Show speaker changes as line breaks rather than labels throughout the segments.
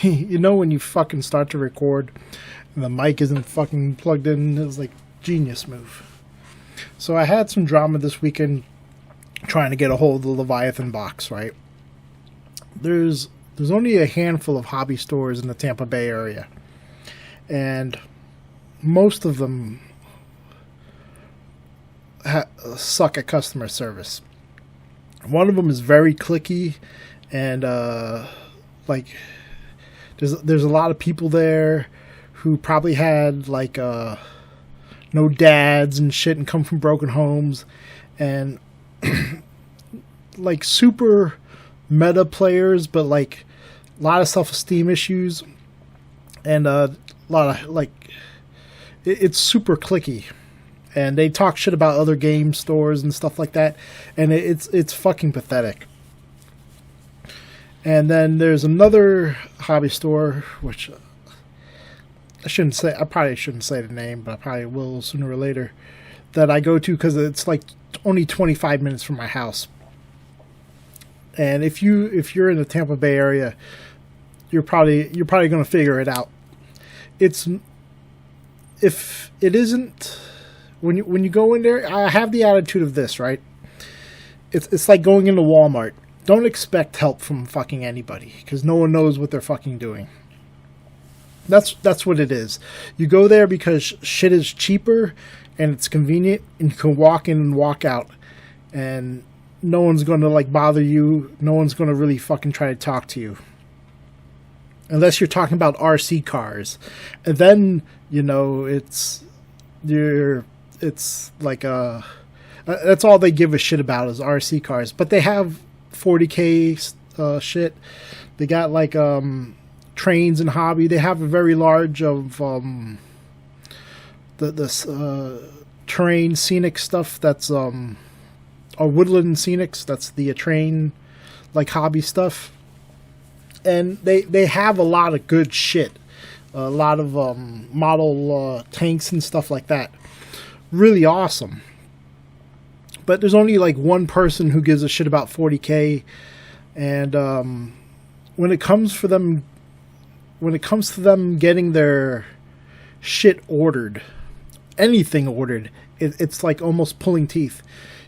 You know when you fucking start to record and the mic isn't fucking plugged in, it's like genius move. So I had some drama this weekend trying to get a hold of the Leviathan box, right? There's only a handful of hobby stores in the Tampa Bay area, and most of them suck at customer service. One of them is very cliquey, and like there's a lot of people there who probably had like no dads and shit and come from broken homes, and like super meta players, but like a lot of self-esteem issues, and a lot of like it's super cliquey, and they talk shit about other game stores and stuff like that, and it's fucking pathetic. And then there's another hobby store, which I probably shouldn't say the name, but I probably will sooner or later, that I go to because it's like only 25 minutes from my house. And if you're in the Tampa Bay area, you're probably going to figure it out. If it isn't, when you go in there, I have the attitude of this, right? It's like going into Walmart. Don't expect help from fucking anybody, because no one knows what they're fucking doing. That's what it is. You go there because shit is cheaper and it's convenient, and you can walk in and walk out, and no one's going to like bother you. No one's going to really fucking try to talk to you, unless you're talking about RC cars, and then it's like that's all they give a shit about is RC cars. But they have 40K shit. They got like trains and hobby. They have a very large of the terrain scenic stuff. That's or woodland scenics. That's the train like hobby stuff. And they have a lot of good shit. A lot of model tanks and stuff like that. Really awesome. But there's only like one person who gives a shit about 40K, and when it comes to them getting their shit ordered, anything ordered, it's like almost pulling teeth.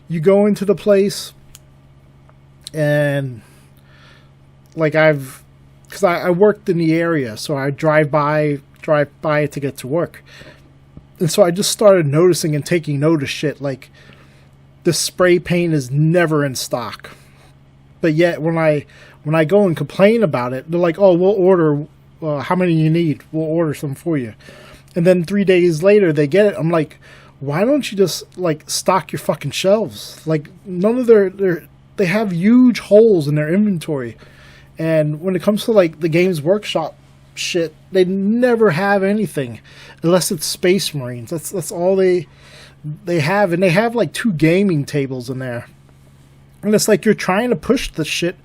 You go into the place, and like because I worked in the area, so I drive by it to get to work, and so I just started noticing and taking note of shit like, the spray paint is never in stock. But yet when I go and complain about it, they're like, oh, we'll order how many you need. We'll order some for you. And then 3 days later they get it. I'm like, why don't you just like stock your fucking shelves? Like none of they have huge holes in their inventory. And when it comes to like the Games Workshop shit, they never have anything unless it's Space Marines. That's all they have, and they have like 2 gaming tables in there, and it's like you're trying to push the shit,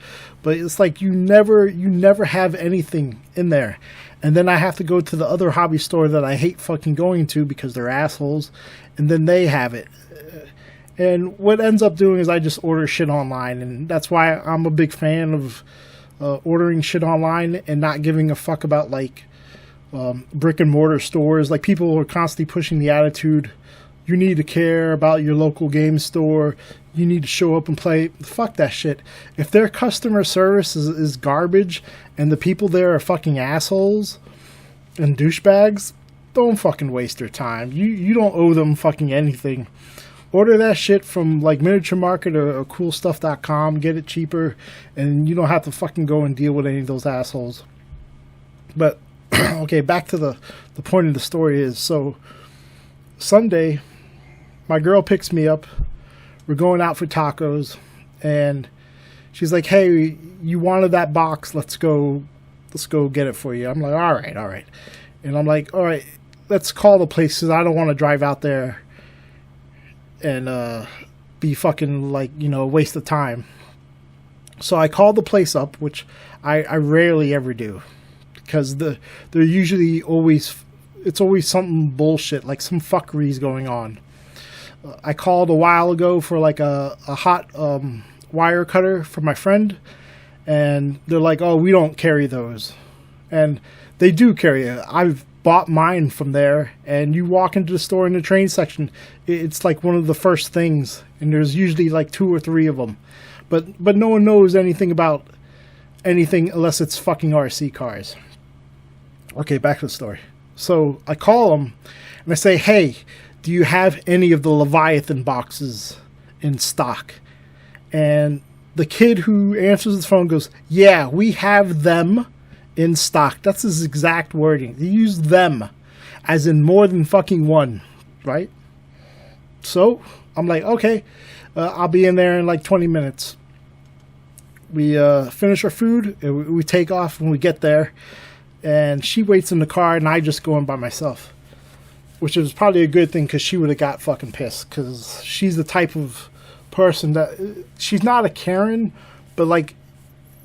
but it's like you never have anything in there. And then I have to go to the other hobby store that I hate fucking going to because they're assholes, and then they have it. And what ends up doing is I just order shit online, and that's why I'm a big fan of ordering shit online and not giving a fuck about like brick and mortar stores. Like people are constantly pushing the attitude, you need to care about your local game store. You need to show up and play. Fuck that shit. If their customer service is garbage and the people there are fucking assholes and douchebags, don't fucking waste your time. You don't owe them fucking anything. Order that shit from like Miniature Market or CoolStuff.com. Get it cheaper, and you don't have to fucking go and deal with any of those assholes. But okay, back to the point of the story is, so Sunday, my girl picks me up. We're going out for tacos, and she's like, hey, you wanted that box. Let's go get it for you. I'm like, all right. And I'm like, all right, let's call the place because I don't want to drive out there and be fucking like, a waste of time. So I called the place up, which I rarely ever do, because they're usually it's always something bullshit, like some fuckery's going on. I called a while ago for like a hot wire cutter for my friend, and they're like, oh, we don't carry those. And they do carry it. I've bought mine from there, and you walk into the store in the train section, it's like one of the first things, and there's usually like 2 or 3 of them. But no one knows anything about anything unless it's fucking RC cars. Okay, back to the story. So I call them, and I say, hey, do you have any of the Leviathan boxes in stock? And the kid who answers the phone goes, yeah, we have them in stock. That's his exact wording. He used them, as in more than fucking one, right? So I'm like, okay, I'll be in there in like 20 minutes. We finish our food, and we take off when we get there, and she waits in the car, and I just go in by myself, which is probably a good thing, because she would have got fucking pissed, because she's the type of person that, she's not a Karen, but like,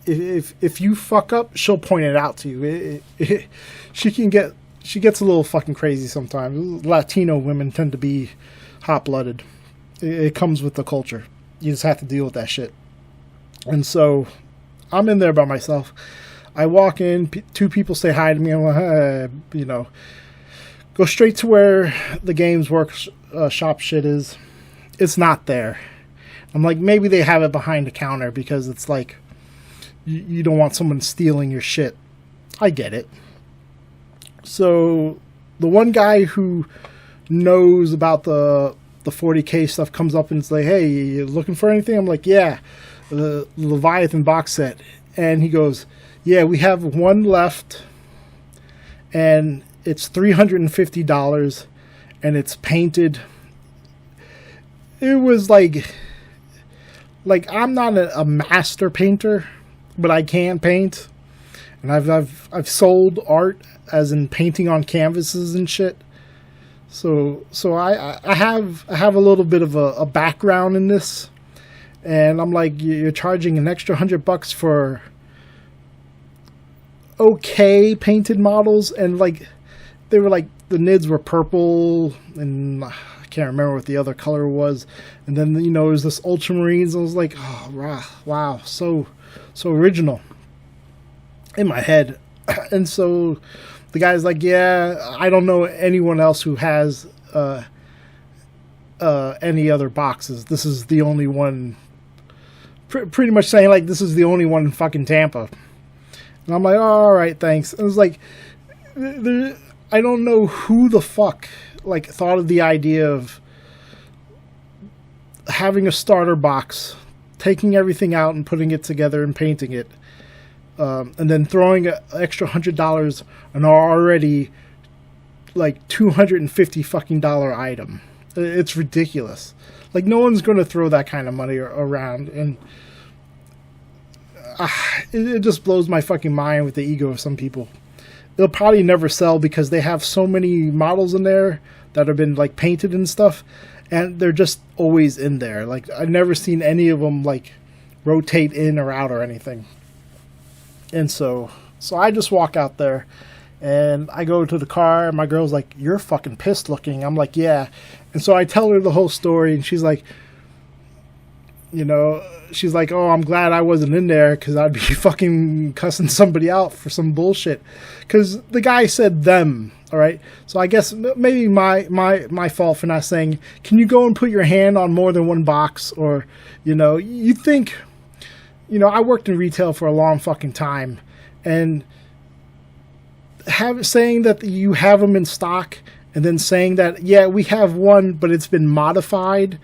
if you fuck up, she'll point it out to you. She gets a little fucking crazy sometimes. Latino women tend to be hot-blooded. It comes with the culture. You just have to deal with that shit. And so I'm in there by myself. I walk in, 2 people say hi to me. I'm like, go straight to where the Games Workshop shit is. It's not there. I'm like, maybe they have it behind the counter, because it's like, you don't want someone stealing your shit. I get it. So the one guy who knows about the 40K stuff comes up and is like, hey, you looking for anything? I'm like, yeah, the Leviathan box set. And he goes, yeah, we have one left, and it's $350, and it's painted. It was like I'm not a master painter, but I can paint, and I've sold art, as in painting on canvases and shit. So I have a little bit of a background in this, and I'm like, you're charging an extra $100 for okay painted models, and like they were like, the nids were purple, and I can't remember what the other color was, and then it was this ultramarines. I was like, oh wow, so original in my head. And so the guy's like, yeah, I don't know anyone else who has any other boxes. This is the only one. Pretty much saying like, this is the only one in fucking Tampa. And I'm like, oh, all right, thanks. And it was like, I don't know who the fuck like thought of the idea of having a starter box, taking everything out and putting it together and painting it, and then throwing an extra $100 on an already like $250 fucking item. It's ridiculous. Like, no one's going to throw that kind of money around, and it just blows my fucking mind with the ego of some people. They'll probably never sell because they have so many models in there that have been like painted and stuff, and they're just always in there. Like, I've never seen any of them like rotate in or out or anything. And so I just walk out there, and I go to the car, and my girl's like, you're fucking pissed looking. I'm like, yeah. And so I tell her the whole story, and she's like, she's like, oh, I'm glad I wasn't in there, because I'd be fucking cussing somebody out for some bullshit. Because the guy said them, all right? So I guess maybe my fault for not saying, can you go and put your hand on more than one box? Or, you think, I worked in retail for a long fucking time, and saying that you have them in stock, and then saying that, yeah, we have one, but it's been modified,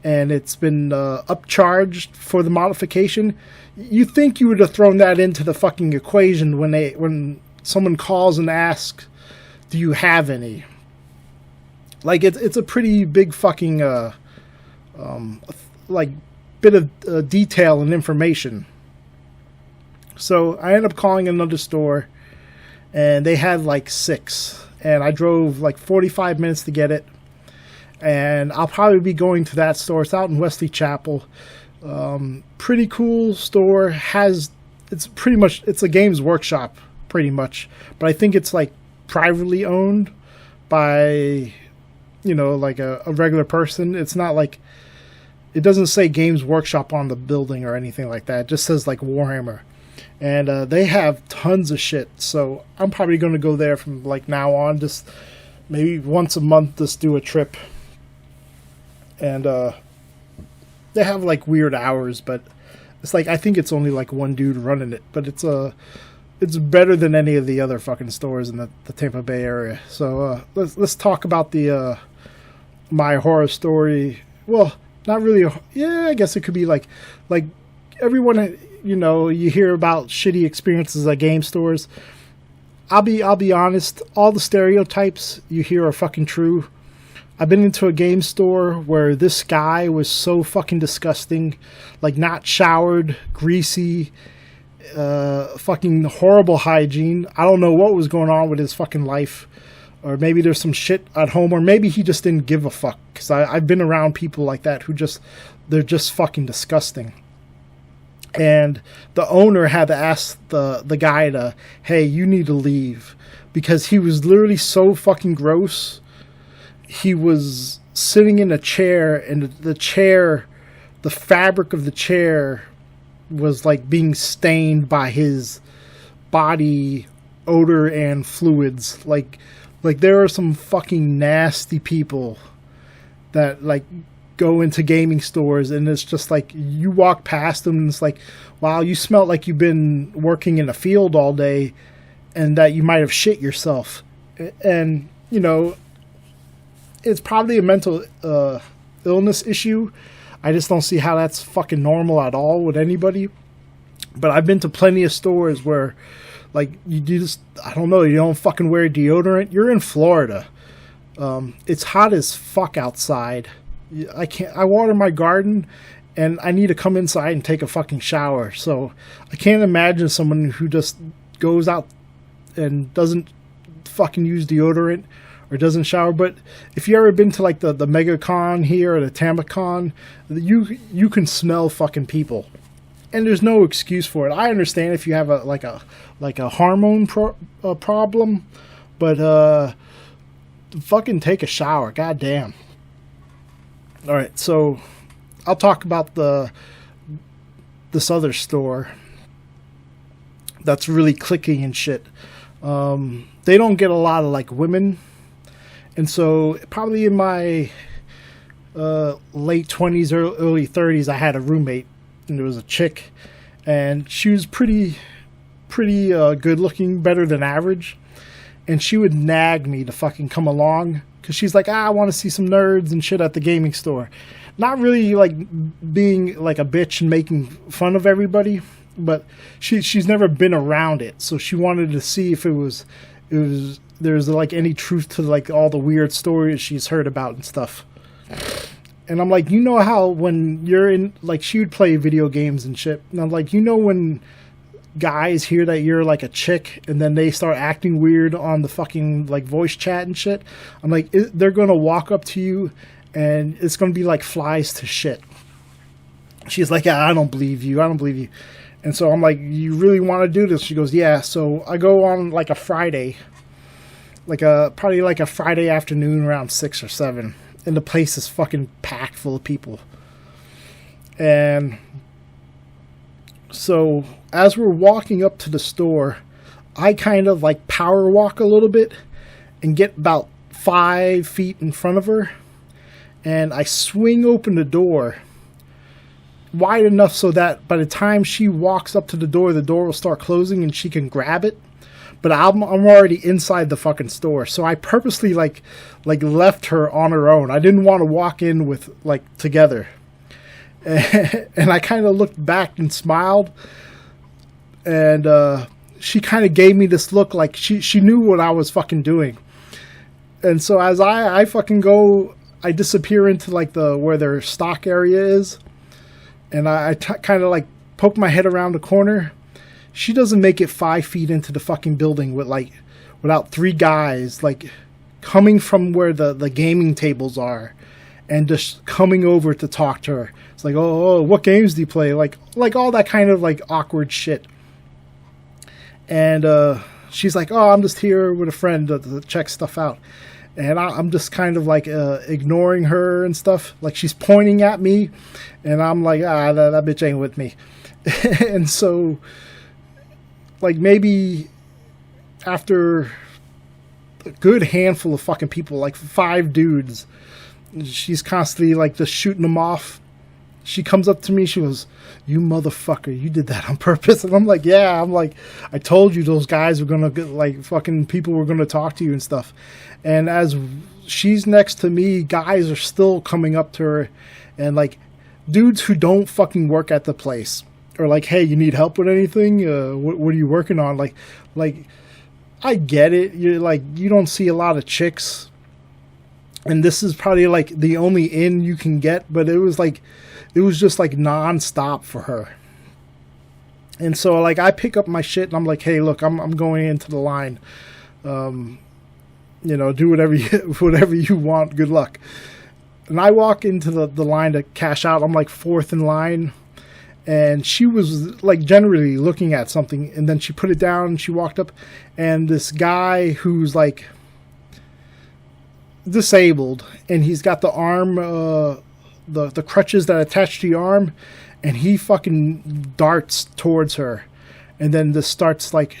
and it's been upcharged for the modification. You think you would have thrown that into the fucking equation when someone calls and asks, do you have any? Like, it's a pretty big fucking like bit of detail and information. So I ended up calling another store, and they had like 6, and I drove like 45 minutes to get it. And I'll probably be going to that store. It's out in Wesley Chapel. Pretty cool store. It's a Games Workshop, pretty much. But I think it's like privately owned by, like a regular person. It's not like, it doesn't say Games Workshop on the building or anything like that. It just says like Warhammer. and they have tons of shit. So I'm probably going to go there from like now on, just maybe once a month, just do a trip. And they have like weird hours, but it's like I think it's only like one dude running it, but it's better than any of the other fucking stores in the Tampa Bay area. So let's talk about the my horror story. Well, not really. Yeah, I guess it could be like everyone. You know, you hear about shitty experiences at game stores. I'll be honest. All the stereotypes you hear are fucking true. I've been into a game store where this guy was so fucking disgusting, like not showered, greasy. Fucking horrible hygiene. I don't know what was going on with his fucking life, or maybe there's some shit at home, or maybe he just didn't give a fuck, because I've been around people like that who they're just fucking disgusting. And the owner had to ask the guy to, hey, you need to leave, because he was literally so fucking gross. He was sitting in a chair, and the fabric of the chair was like being stained by his body odor and fluids. Like there are some fucking nasty people that like go into gaming stores, and it's just like you walk past them and it's like, wow, you smell like you've been working in a field all day and that you might have shit yourself. And you know, it's probably a mental illness issue. I just don't see how that's fucking normal at all with anybody. But I've been to plenty of stores where, like, you just, I don't know, you don't fucking wear deodorant. You're in Florida. It's hot as fuck outside. I water my garden, and I need to come inside and take a fucking shower. So I can't imagine someone who just goes out and doesn't fucking use deodorant or doesn't shower. But if you ever been to like the MegaCon here or the TamaCon, you can smell fucking people, and there's no excuse for it. I understand if you have a hormone problem, but fucking take a shower, goddamn. All right, so I'll talk about this other store that's really clicky and shit. They don't get a lot of like women. And so probably in my late 20s or early 30s, I had a roommate, and there was a chick, and she was pretty good looking, better than average. And she would nag me to fucking come along, because she's like, I want to see some nerds and shit at the gaming store. Not really like being like a bitch and making fun of everybody, but she's never been around it. So she wanted to see if there's like any truth to like all the weird stories she's heard about and stuff. And I'm like, you know how when you're in, like, she would play video games and shit, and I'm like, you know when guys hear that you're like a chick and then they start acting weird on the fucking like voice chat and shit, I'm like, they're gonna walk up to you and it's gonna be like flies to shit. She's like, yeah, I don't believe you. And so I'm like, you really want to do this? She goes, yeah. So I go on like a Friday, probably like a Friday afternoon around 6 or 7, and the place is fucking packed full of people. And so as we're walking up to the store, I kind of like power walk a little bit and get about 5 feet in front of her, and I swing open the door wide enough so that by the time she walks up to the door will start closing and she can grab it. But I'm already inside the fucking store, so I purposely like left her on her own. I didn't want to walk in with like together, and I kind of looked back and smiled, and she kind of gave me this look like she knew what I was fucking doing. And so as I fucking go, I disappear into like where their stock area is, and I kind of like poke my head around the corner. She doesn't make it 5 feet into the fucking building without 3 guys like coming from where the gaming tables are and just coming over to talk to her. It's like, oh, what games do you play? Like all that kind of like awkward shit. And she's like, oh, I'm just here with a friend to check stuff out. And I'm just kind of like ignoring her and stuff. Like she's pointing at me, and I'm like, that bitch ain't with me. And so like maybe after a good handful of fucking people, like 5 dudes, she's constantly like just shooting them off. She comes up to me, she goes, "You motherfucker, you did that on purpose." And I'm like, yeah, I'm like, I told you those guys were gonna get, like, fucking people were gonna talk to you and stuff. And as she's next to me, guys are still coming up to her, and like dudes who don't fucking work at the place are like, "Hey, you need help with anything? What are you working on?" Like I get it. You're like, you don't see a lot of chicks, and this is probably like the only in you can get, but it was just like nonstop for her. And so like I pick up my shit and I'm like, "Hey, look, I'm going into the line. Do whatever you want. Good luck." And I walk into the line to cash out. I'm like 4th in line. And she was like generally looking at something, and then she put it down and she walked up, and this guy who's like disabled, and he's got the arm, the crutches that attach to your arm, and he fucking darts towards her, and then just starts like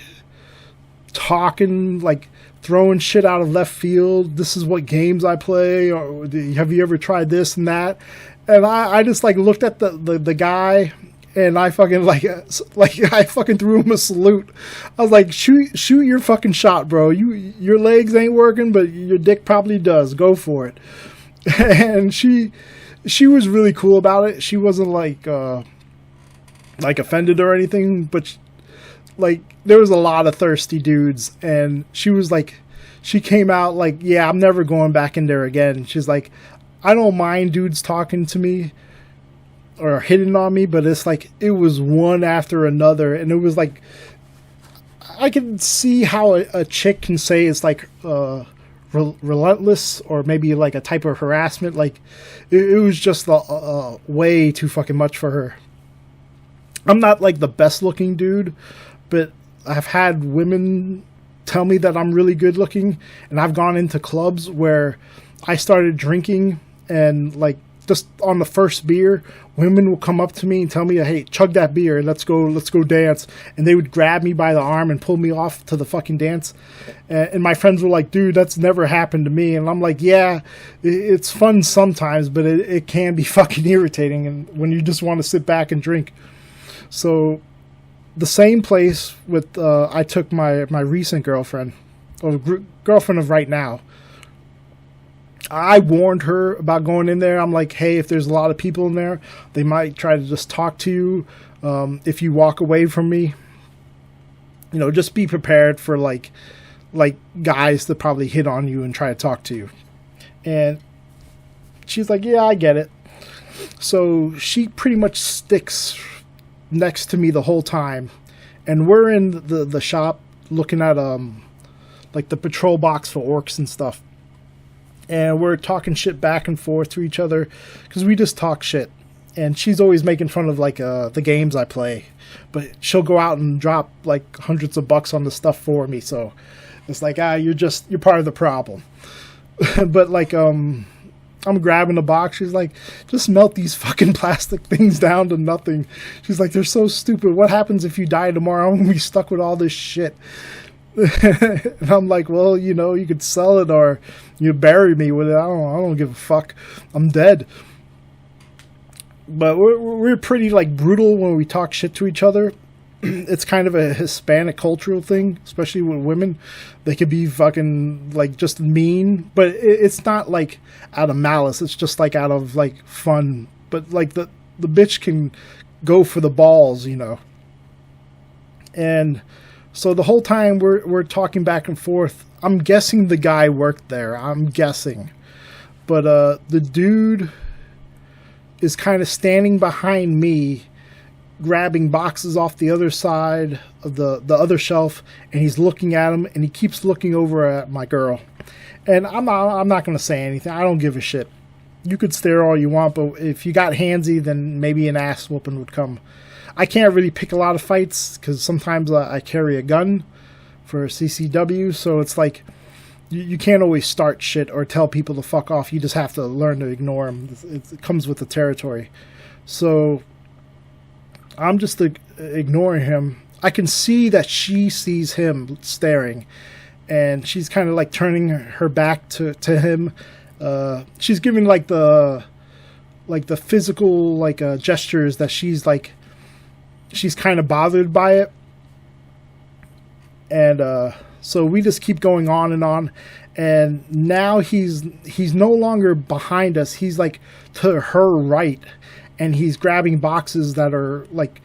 talking, like throwing shit out of left field. "This is what games I play, or have you ever tried this and that?" And I just like looked at the guy, and I fucking like I fucking threw him a salute. I was like, shoot your fucking shot, bro. Your legs ain't working, but your dick probably does. Go for it. And she was really cool about it. She wasn't like offended or anything, but like there was a lot of thirsty dudes, and she was like, she came out like, "Yeah, I'm never going back in there again." She's like, "I don't mind dudes talking to me or hitting on me, but it's like it was one after another." And it was like, I can see how a chick can say it's like relentless, or maybe like a type of harassment. Like it was just way too fucking much for her. I'm not like the best looking dude, but I've had women tell me that I'm really good looking, and I've gone into clubs where I started drinking, and like just on the first beer, women will come up to me and tell me, "Hey, chug that beer, let's go dance." And they would grab me by the arm and pull me off to the fucking dance. And my friends were like, "Dude, that's never happened to me." And I'm like, "Yeah, it's fun sometimes, but it can be fucking irritating, and when you just want to sit back and drink." So the same place with I took my recent girlfriend, or girlfriend of right now. I warned her about going in there. I'm like, "Hey, if there's a lot of people in there, they might try to just talk to you. If you walk away from me, just be prepared for like guys to probably hit on you and try to talk to you." And she's like, "Yeah, I get it." So she pretty much sticks next to me the whole time, and we're in the shop looking at like the patrol box for orcs and stuff. And we're talking shit back and forth to each other because we just talk shit. And she's always making fun of like the games I play, but she'll go out and drop like hundreds of bucks on the stuff for me. So it's like, you're part of the problem. But like I'm grabbing the box. She's like, "Just melt these fucking plastic things down to nothing." She's like, "They're so stupid. What happens if you die tomorrow? I'm gonna be stuck with all this shit." And I'm like, "Well, you could sell it, or you bury me with it. I don't give a fuck. I'm dead." But we're pretty like brutal when we talk shit to each other. It's kind of a Hispanic cultural thing, especially with women. They could be fucking like just mean, but it's not like out of malice. It's just like out of like fun. But like the bitch can go for the balls, And so the whole time we're talking back and forth. I'm guessing the guy worked there. I'm guessing. But the dude is kind of standing behind me, grabbing boxes off the other side of the other shelf, and he's looking at him, and he keeps looking over at my girl. And I'm not going to say anything. I don't give a shit. You could stare all you want, but if you got handsy, then maybe an ass whooping would come. I can't really pick a lot of fights because sometimes I carry a gun for CCW, so it's like you can't always start shit or tell people to fuck off. You just have to learn to ignore them. It comes with the territory. So I'm just ignoring him, I can see that she sees him staring, and she's kind of like turning her back to him. She's giving like the physical gestures that she's kind of bothered by it. And so we just keep going on, and now he's no longer behind us. He's like to her right, and he's grabbing boxes that are like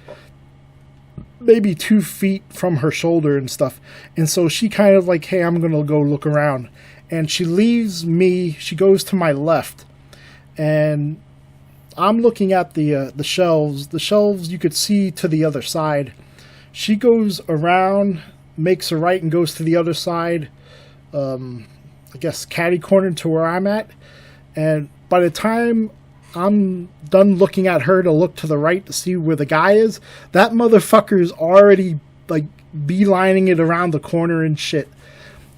maybe 2 feet from her shoulder and stuff. And so she kind of like, hey, I'm gonna go look around, and she leaves me. She goes to my left, and I'm looking at the shelves. The shelves you could see to the other side. She goes around, makes a right, and goes to the other side. I guess catty corner to where I'm at. And by the time I'm done looking at her to look to the right to see where the guy is, that motherfucker's already like beelining it around the corner and shit.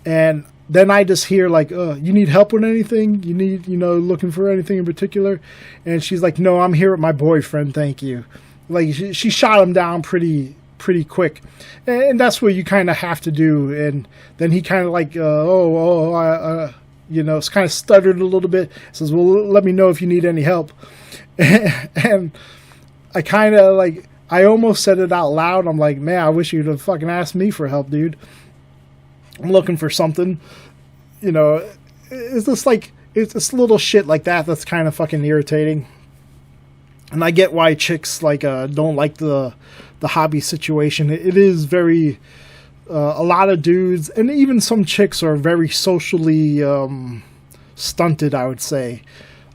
And then I just hear like, you need help with anything? You need, looking for anything in particular? And she's like, no, I'm here with my boyfriend, thank you. Like, she shot him down pretty quick. And that's what you kind of have to do. And then he kind of like, it's kind of stuttered a little bit. Says, well, let me know if you need any help. And I kind of like, I almost said it out loud. I'm like, man, I wish you'd have fucking asked me for help, dude. I'm looking for something, it's just like, it's little shit like that that's kind of fucking irritating. And I get why chicks don't like the hobby situation. It is very, a lot of dudes, and even some chicks are very socially stunted, I would say.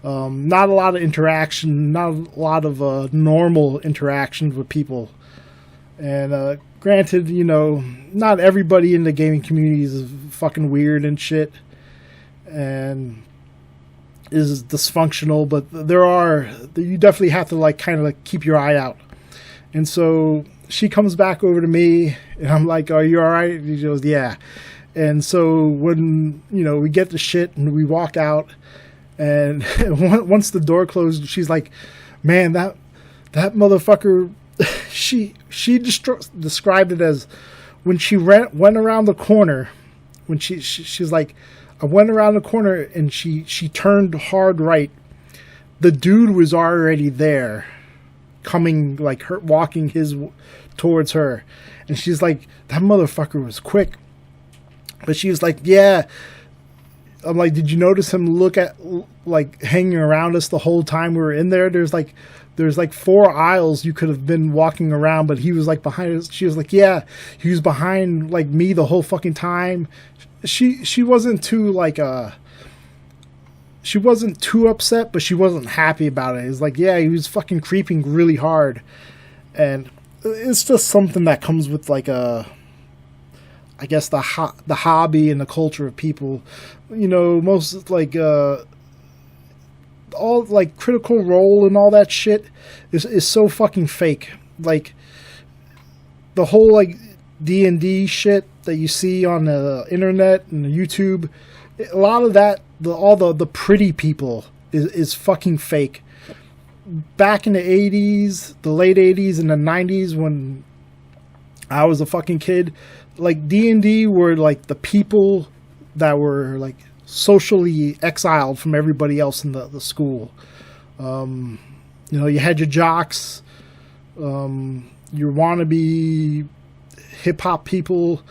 Not a lot of interaction, not a lot of normal interactions with people. And granted, not everybody in the gaming community is fucking weird and shit and is dysfunctional, but you definitely have to kind of keep your eye out. And so she comes back over to me, and I'm like, are you all right? And she goes, yeah. And so when, we get the shit and we walk out, and once the door closed, she's like, man, that motherfucker, she described it as when she went around the corner, when she's like, I went around the corner and she turned hard right. The dude was already there, coming like her, walking towards her, and she's like, that motherfucker was quick. But she was like, yeah. I'm like, did you notice him hanging around us the whole time we were in there? There's 4 aisles you could have been walking around, but he was like behind us. She was like, yeah, he was behind like me the whole fucking time. She wasn't too she wasn't too upset, but she wasn't happy about it. It's like, yeah, he was fucking creeping really hard. And it's just something that comes with I guess the hobby and the culture of people. Most all Critical Role and all that shit is so fucking fake. Like the whole D&D shit that you see on the internet and the YouTube, a lot of that, all the pretty people is fucking fake. Back in the 80s, the late 80s and the 90s, when I was a fucking kid, D&D were the people that were socially exiled from everybody else in the school. You had your jocks, your wannabe hip-hop people,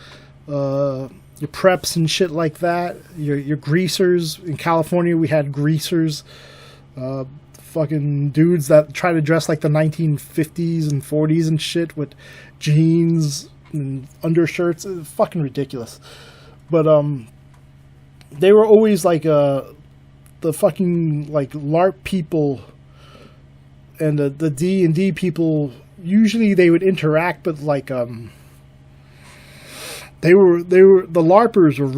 your preps and shit like that, your greasers. In California, we had greasers, fucking dudes that try to dress like the 1950s and 40s and shit with jeans and undershirts. It's fucking ridiculous. But they were always the fucking LARP people and the D&D people. Usually they would interact, but they were the LARPers were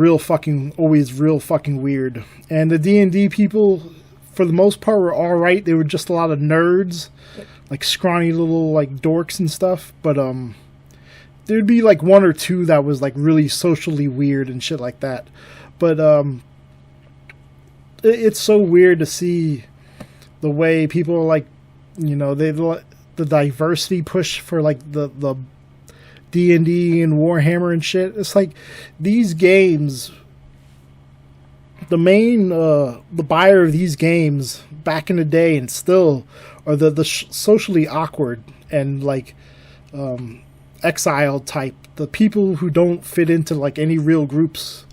always real fucking weird, and the D&D people for the most part were all right. They were just a lot of nerds, scrawny little dorks and stuff. But there'd be 1 or 2 that was really socially weird and shit like that. But it's so weird to see the way people are the diversity push for the D&D and Warhammer and shit. It's like these games, the main the buyer of these games back in the day and still are the socially awkward and like exiled type, the people who don't fit into like any real groups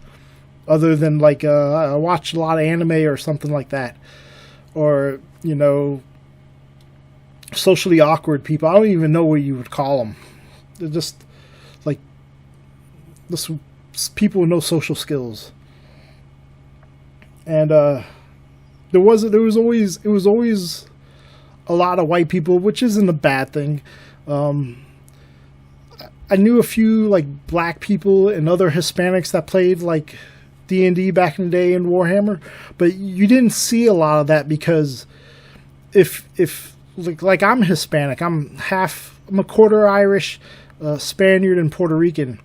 other than like I watch a lot of anime or something like that, or you know, socially awkward people. I don't even know what you would call them. They're just like this people with no social skills. And it was always a lot of white people, which isn't a bad thing. I knew a few like black people and other Hispanics that played like D&D back in the day in Warhammer, but you didn't see a lot of that because if like I'm Hispanic, I'm a quarter Irish, Spaniard, and Puerto Rican,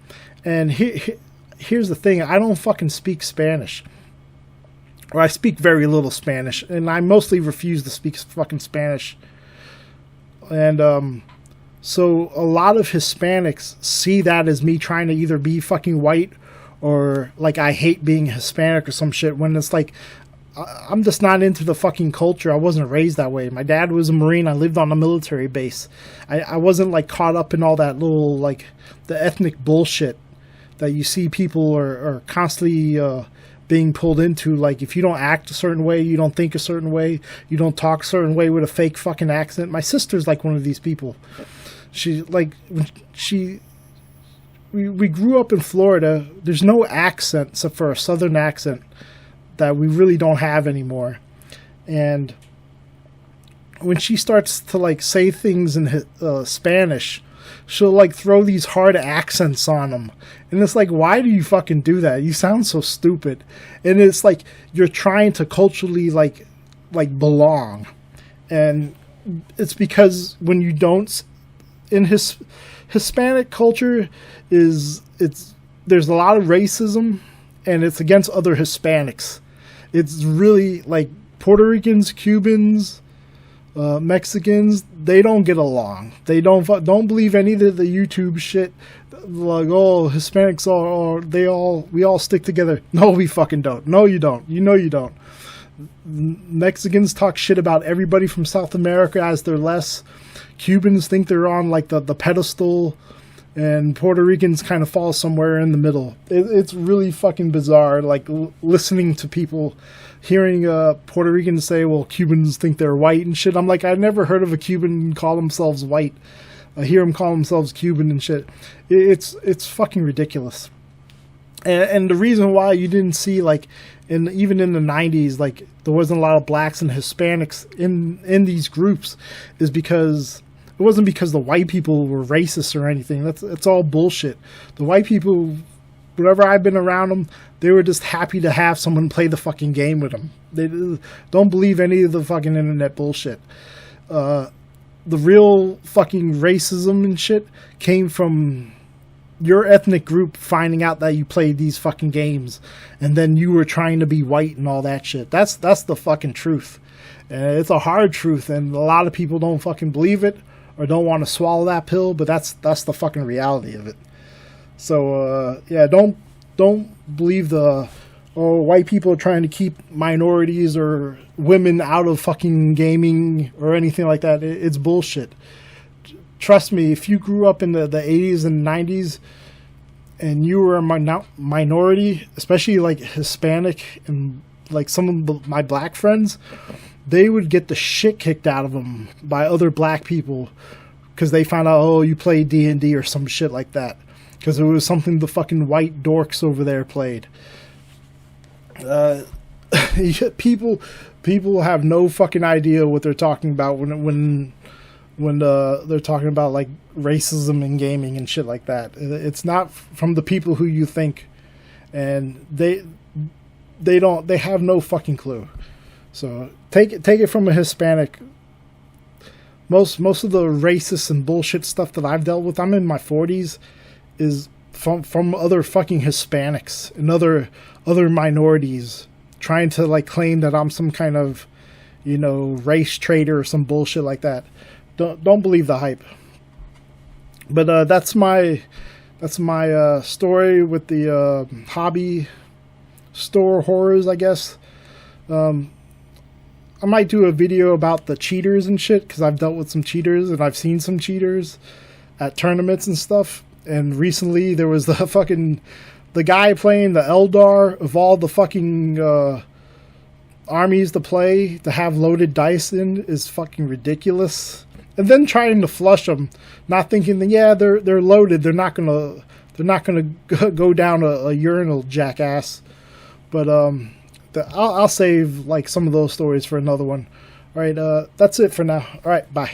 and here's the thing: I don't fucking speak Spanish. Or I speak very little Spanish, and I mostly refuse to speak fucking Spanish. And so a lot of Hispanics see that as me trying to either be fucking white or like I hate being Hispanic or some shit, when it's like I'm just not into the fucking culture. I wasn't raised that way. My dad was a Marine. I lived on a military base. I wasn't like caught up in all that little like the ethnic bullshit that you see people are constantly being pulled into. Like if you don't act a certain way, you don't think a certain way, you don't talk a certain way with a fake fucking accent. My sister's like one of these people. We grew up in Florida. There's no accent except for a southern accent that we really don't have anymore. And when she starts to like say things in Spanish, she'll like throw these hard accents on them. And it's like, why do you fucking do that? You sound so stupid. And it's like you're trying to culturally like belong. And it's because when you don't, in Hispanic culture there's a lot of racism, and it's against other Hispanics. It's really like Puerto Ricans, Cubans, Mexicans, they don't get along. They don't believe any of the YouTube shit. Like, oh, Hispanics we all stick together. No, we fucking don't. No, you don't. You know you don't. Mexicans talk shit about everybody from South America as they're less. Cubans think they're on like the pedestal, and Puerto Ricans kind of fall somewhere in the middle. It's really fucking bizarre, like listening to people, hearing Puerto Ricans say, well, Cubans think they're white and shit. I'm like, I've never heard of a Cuban call themselves white. I hear them call themselves Cuban and shit. It's fucking ridiculous. And the reason why you didn't see, like, even in the 90s, like, there wasn't a lot of blacks and Hispanics in these groups is because it wasn't because the white people were racist or anything. That's all bullshit. The white people, whenever I've been around them, they were just happy to have someone play the fucking game with them. They don't believe any of the fucking internet bullshit. The real fucking racism and shit came from your ethnic group finding out that you played these fucking games, and then you were trying to be white and all that shit. That's the fucking truth. And it's a hard truth, and a lot of people don't fucking believe it or don't want to swallow that pill, but that's the fucking reality of it. So yeah, don't believe white people are trying to keep minorities or women out of fucking gaming or anything like that. It's bullshit. Trust me, if you grew up in the 80s and 90s and you were a minority, especially like Hispanic and like some of my black friends, they would get the shit kicked out of them by other black people because they found out, oh, you play D&D or some shit like that, because it was something the fucking white dorks over there played. People have no fucking idea what they're talking about when they're talking about like racism in gaming and shit like that. It's not from the people who you think, and they have no fucking clue. So take it from a Hispanic. Most of the racist and bullshit stuff that I've dealt with, I'm in my 40s, is from other fucking Hispanics and other minorities trying to like claim that I'm some kind of, you know, race traitor or some bullshit like that. Don't believe the hype. But that's my story with the hobby store horrors, I guess. I might do a video about the cheaters and shit, because I've dealt with some cheaters and I've seen some cheaters at tournaments and stuff. And recently there was the guy playing the Eldar of all the fucking armies to have loaded dice in is fucking ridiculous. And then trying to flush them, not thinking that they're loaded, they're not gonna go down a urinal, jackass. But I'll save like some of those stories for another one. All right, that's it for now. All right, bye.